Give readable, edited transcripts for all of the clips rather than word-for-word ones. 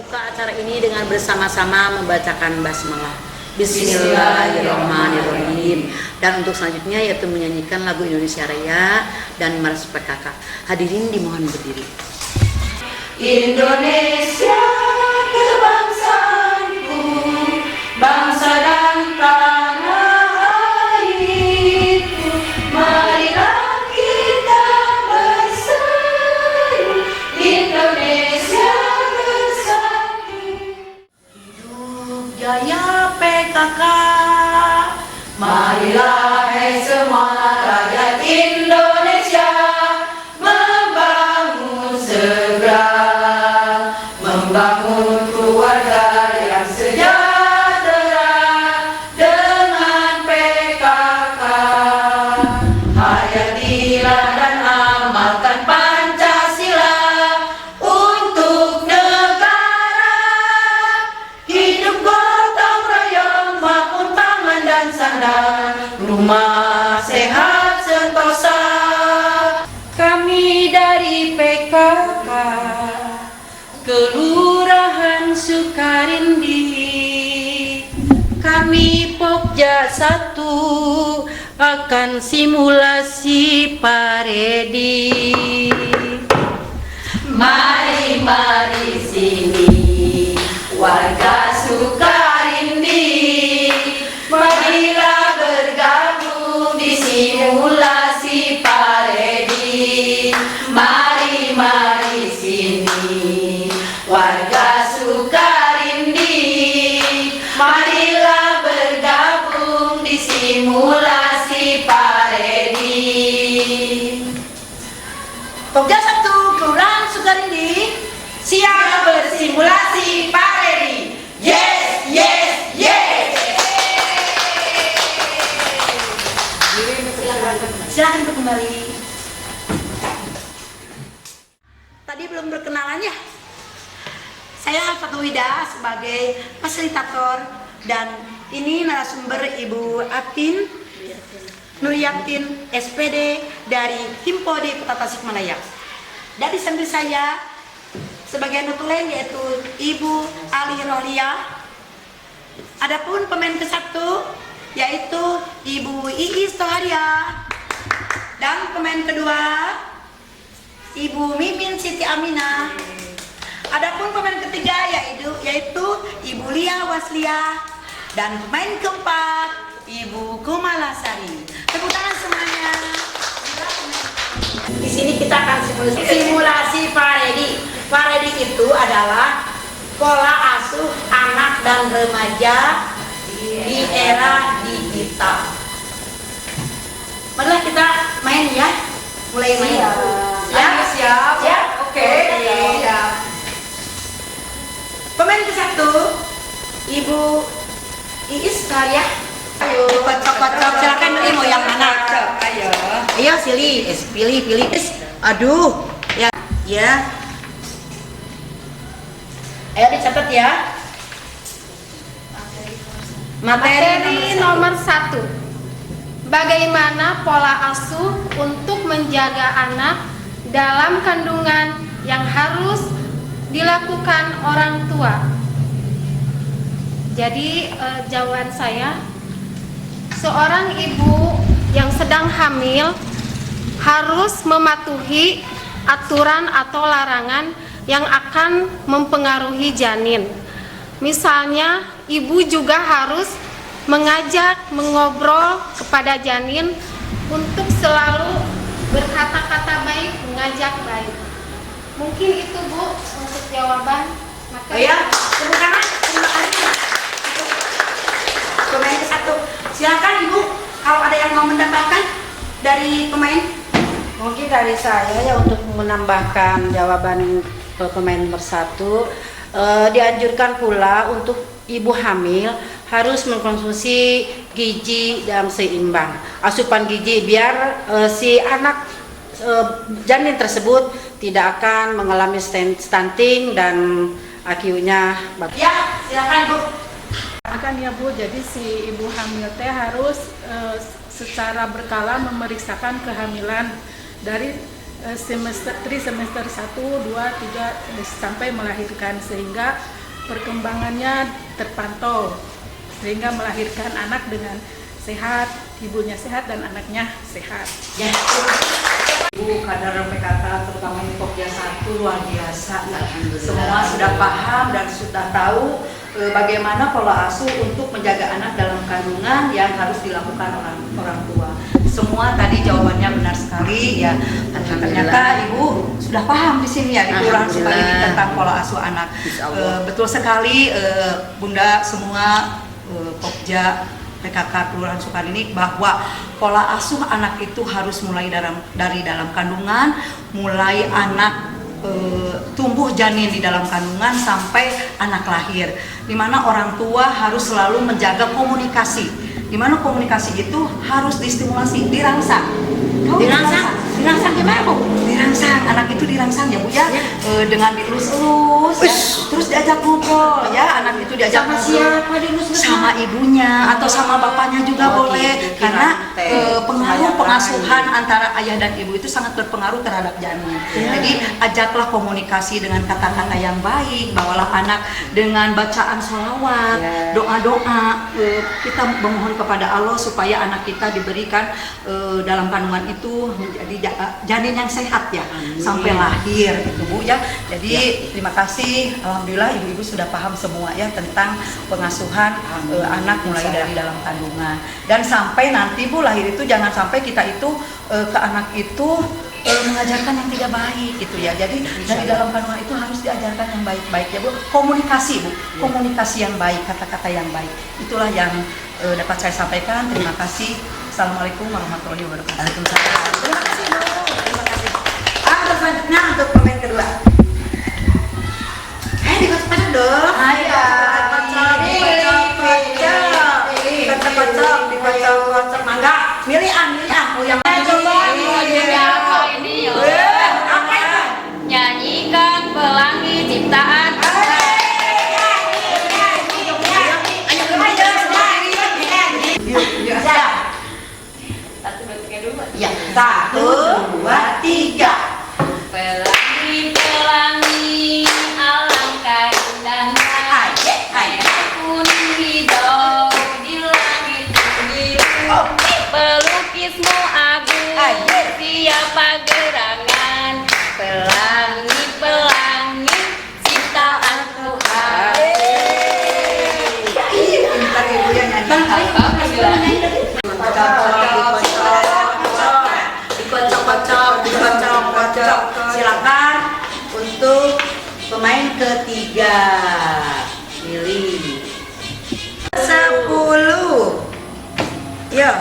membuka acara ini dengan bersama-sama membacakan basmalah. Bismillahirrahmanirrahim. Dan untuk selanjutnya yaitu menyanyikan lagu Indonesia Raya dan Mars PKK. Hadirin dimohon berdiri. Indonesia kebangsaanku, bangsa dan tanah airku, marilah kita bersatu, Indonesia bersatu. Hidup jaya PKK, marilah hai semua rakyat Indonesia membangun segera, membangun keluarga yang sejahtera dengan PKK. Hayatilah dan amalkan Pancasila untuk negara. Hidup gotong royong maupun pangan dan sandang, rumah sehat sentosa. Kami dari PKK Kelurahan Sukarindi, kami Pokja 1 akan simulasi paredi. Mari sini warga Sukarindi, marilah bergabung di simulasi paredi. Mari sini warga Sukarindi, marilah bergabung di simulasi paredi. Pokja 1 Kelurahan Sukarindi siap bersimulasi paredi. Yes, yes, yes. Silakan kembali. Tadi belum berkenalan ya. Saya Fatou Wida sebagai fasilitator dan ini narasumber Ibu Atin Nuriyatin SPD dari Himpodi Kota Tasikmalaya. Dari samping saya sebagai notulen yaitu Ibu Ali Rohlia. Adapun pemain ke-1 yaitu Ibu Iis Toharia. Dan pemain kedua Ibu Mimin Siti Aminah. Adapun pemain ketiga yaitu Ibu Lia Waslia. Dan pemain keempat Ibu Kumalasari. Tepuk tangan semuanya. Di sini kita akan simulasi paredi. Paredi itu adalah pola asuh anak dan remaja di era digital. Marilah kita main ya. Mulai main. Siap. Oke. Siap. Pemain ke-1 Ibu Iis Karya. Ayo, kocok. Silakan pilih mau yang mana. Ayo. Ayo pilih. Aduh. Ya. Ayo dicatat ya. Materi nomor 1. Bagaimana pola asuh untuk menjaga anak dalam kandungan yang harus dilakukan orang tua. Jadi jawaban saya, seorang ibu yang sedang hamil harus mematuhi aturan atau larangan yang akan mempengaruhi janin. Misalnya, ibu juga harus mengajak, mengobrol kepada janin untuk selalu berkata-kata baik, mengajak baik. Mungkin itu Bu untuk jawaban. Oh ya, terima kasih. Pemain ke-1. Silakan Ibu, kalau ada yang mau menambahkan dari pemain. Mungkin dari saya ya untuk menambahkan jawaban pemain nomor 1, dianjurkan pula untuk ibu hamil harus mengkonsumsi gizi yang seimbang, asupan gizi biar si anak janin tersebut tidak akan mengalami stunting dan IQ-nya bagus. Ya, silakan Bu. Akan ya Bu, jadi si ibu hamil teh harus secara berkala memeriksakan kehamilan dari semester 1, 2, 3 sampai melahirkan, sehingga perkembangannya terpantau sehingga melahirkan anak dengan sehat, ibunya sehat dan anaknya sehat. Ya. Ibu kadar PKK terutama di Pokja 1 luar biasa. Semua sudah paham dan sudah tahu bagaimana pola asuh untuk menjaga anak dalam kandungan yang harus dilakukan orang tua. Semua tadi jawabannya benar sekali ya. Ternyata Ibu sudah paham di sini ya di Kelurahan Sukadini tentang pola asuh anak. Betul sekali Bunda semua Pokja PKK Kelurahan Sukadini bahwa pola asuh anak itu harus mulai dari dalam kandungan, mulai anak tumbuh janin di dalam kandungan sampai anak lahir, di mana orang tua harus selalu menjaga komunikasi, di mana komunikasi itu harus distimulasi, dirangsang. Dirangsang gimana Bu? Dirangsang, anak itu dirangsang ya Bu ya, dengan dielus-elus ya, terus diajak ngobrol ya, anak itu diajak Sama ngobrol. siapa dielus-elus? Sama ibunya atau sama bapaknya juga boleh, karena pengaruh pengasuhan antara ayah dan ibu itu sangat berpengaruh terhadap janin. Jadi ajaklah komunikasi dengan kata-kata yang baik, bawalah anak dengan bacaan sholawat, doa-doa, kita memohon kepada Allah supaya anak kita diberikan dalam kandungan itu menjadi janin yang sehat ya, sampai lahir gitu Bu ya. Jadi terima kasih, alhamdulillah ibu-ibu sudah paham semua ya tentang pengasuhan anak mulai dari dalam kandungan, dan sampai nanti Bu lahir itu jangan sampai kita itu ke anak itu mengajarkan yang tidak baik gitu ya. Jadi dari dalam kandungan itu harus diajarkan yang baik-baik ya Bu. Komunikasi Bu, komunikasi yang baik, kata-kata yang baik. Itulah yang dapat saya sampaikan. Terima kasih. Assalamualaikum warahmatullahi wabarakatuh. Waalaikumsalam. Terima kasih Bu. Terima kasih. Terus selanjutnya untuk pemain kedua. Dikocok dong. Ayo. Dikocok. Mangga. Milih mau yang nyanyikan pelangi ciptaan. Ya, 1, 2, 3. Pelangi, pelangi, alangkah indahnya. Kuning hijau di langit biru. Pelukismu agung, siapa gerangan. Pelangi, pelangi, ciptaan Tuhan. Pintar ibu yang nyanyi. Dikocok. Silakan untuk pemain ketiga. Pilih 10. Yo.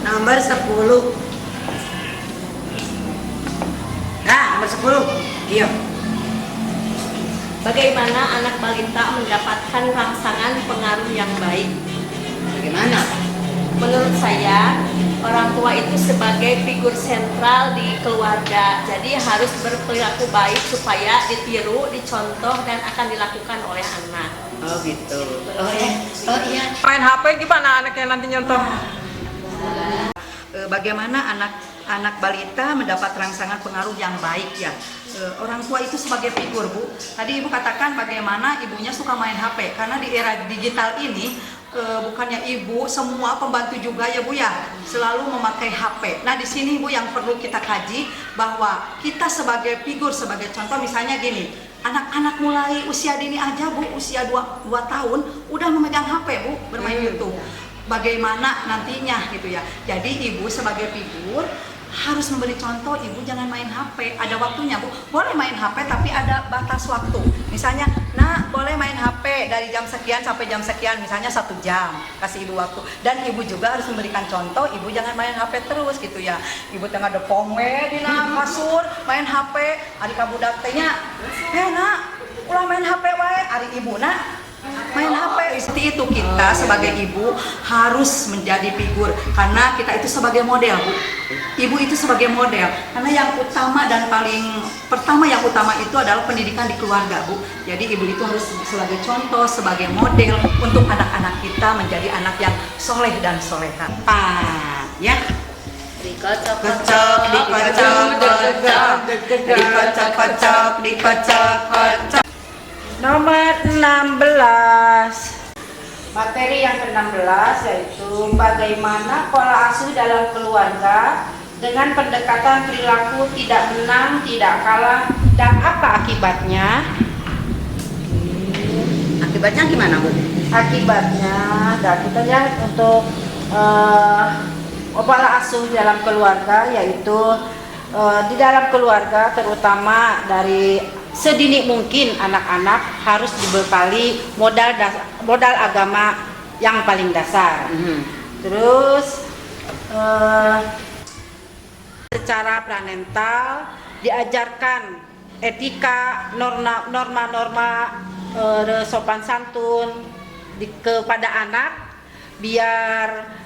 Nomor 10. Nah, nomor 10. Iya. Bagaimana anak balita mendapatkan rangsangan pengaruh yang baik? Bagaimana? Menurut saya, orang tua itu sebagai figur sentral di keluarga, jadi harus berperilaku baik supaya ditiru, dicontoh, dan akan dilakukan oleh anak. Oh gitu. Oh iya. Main HP gimana anaknya nanti nyontoh? Bagaimana anak balita mendapat rangsangan pengaruh yang baik ya. Orang tua itu sebagai figur Bu. Tadi Ibu katakan bagaimana ibunya suka main HP, karena di era digital ini bukannya ibu, semua pembantu juga ya Bu ya, selalu memakai HP. Nah di sini Bu yang perlu kita kaji bahwa kita sebagai figur, sebagai contoh misalnya gini, anak-anak mulai usia dini aja Bu, usia 2 tahun udah memegang HP Bu, bermain YouTube. Bagaimana nantinya gitu ya. Jadi ibu sebagai figur harus memberi contoh, ibu jangan main HP, ada waktunya Bu. Boleh main HP tapi ada batas waktu. Misalnya, nah boleh main HP dari jam sekian sampai jam sekian, misalnya 1 jam, kasih ibu waktu. Dan ibu juga harus memberikan contoh, ibu jangan main HP terus gitu ya. Ibu tengah depong di kasur, main HP, hari kabudak tehnya, nak, ulah main HP wae, hari ibu nak main HP. Seperti itu kita sebagai ibu harus menjadi figur, karena kita itu sebagai model Bu. Ibu itu sebagai model, karena yang utama dan paling pertama yang utama itu adalah pendidikan di keluarga Bu. Jadi ibu itu harus sebagai contoh, sebagai model untuk anak-anak kita menjadi anak yang soleh dan soleha. Ya. Dikocok-kocok, dikocok. Nomor 16. Materi yang ke-16 yaitu bagaimana pola asuh dalam keluarga dengan pendekatan perilaku tidak menang, tidak kalah, dan apa akibatnya? Akibatnya gimana, Bu? Akibatnya, dan kita lihat untuk pola asuh dalam keluarga yaitu di dalam keluarga terutama dari sedini mungkin anak-anak harus dibekali modal agama yang paling dasar. Terus secara pranetal diajarkan etika, norma-norma sopan santun kepada anak biar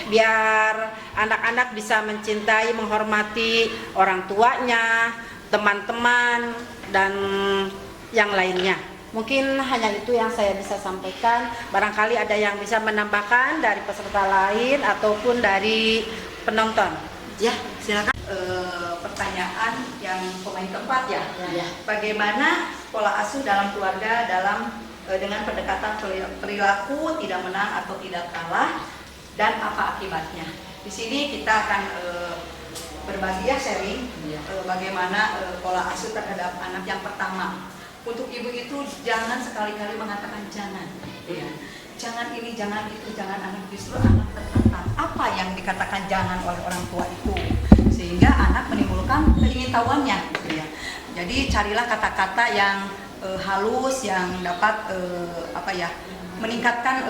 biar anak-anak bisa mencintai, menghormati orang tuanya, teman-teman, dan yang lainnya. Mungkin hanya itu yang saya bisa sampaikan. Barangkali ada yang bisa menambahkan dari peserta lain ataupun dari penonton. Ya, silakan. Pertanyaan yang pemain keempat ya. Bagaimana pola asuh dalam keluarga dengan pendekatan perilaku tidak menang atau tidak kalah, dan apa akibatnya? Di sini kita akan berbagi sharing bagaimana pola asuh terhadap anak yang pertama. Untuk ibu itu jangan sekali-kali mengatakan jangan, ya. Jangan ini, jangan itu, jangan anak, justru anak tertantang. Apa yang dikatakan jangan oleh orang tua itu, sehingga anak menimbulkan keingintahuannya, gitu ya. Jadi carilah kata-kata yang halus yang dapat meningkatkan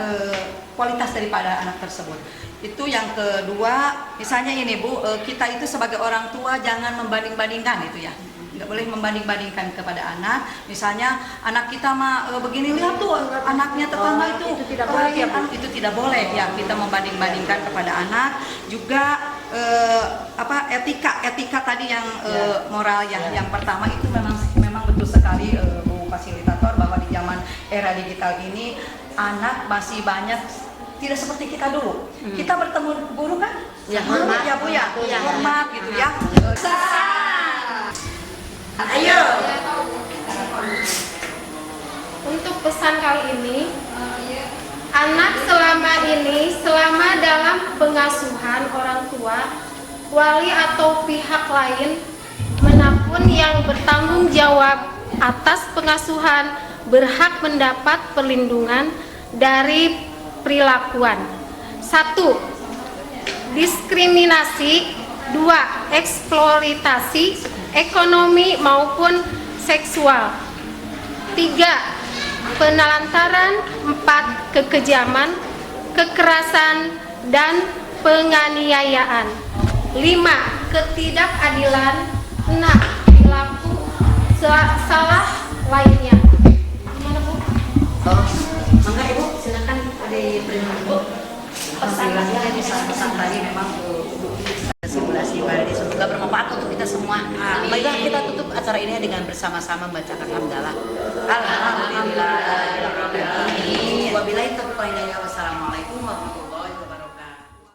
kualitas daripada anak tersebut. Itu yang kedua. Misalnya ini, Bu, kita itu sebagai orang tua jangan membanding-bandingkan itu ya. Nggak boleh membanding-bandingkan kepada anak. Misalnya anak kita mah begini, lihat tuh anaknya tetangga itu tidak boleh ya, Bu? itu tidak boleh ya, kita membanding-bandingkan kepada anak. Juga etika tadi yang moral yang pertama itu memang betul sekali, Bu fasilitator, bahwa di zaman era digital ini anak masih banyak tidak seperti kita dulu. Kita bertemu guru kan hormat ya, Bu ya, hormat gitu ya. Ayo. Untuk pesan kali ini, anak selama dalam pengasuhan orang tua, wali atau pihak lain manapun yang bertanggung jawab atas pengasuhan berhak mendapat perlindungan dari perilakuan. 1. Diskriminasi. 2. Eksploitasi ekonomi maupun seksual. 3. Penelantaran. 4. Kekejaman, kekerasan, dan penganiayaan. 5. Ketidakadilan. 6. Perilaku salah lainnya. Gimana, Bu? Mangga Ibu, silakan ada Bu. Pesan-pesan dari pesan tadi memang simulasi pada semoga bermanfaat untuk kita semua. Baiklah, kita tutup acara ini dengan bersama-sama membacakan hamdalah.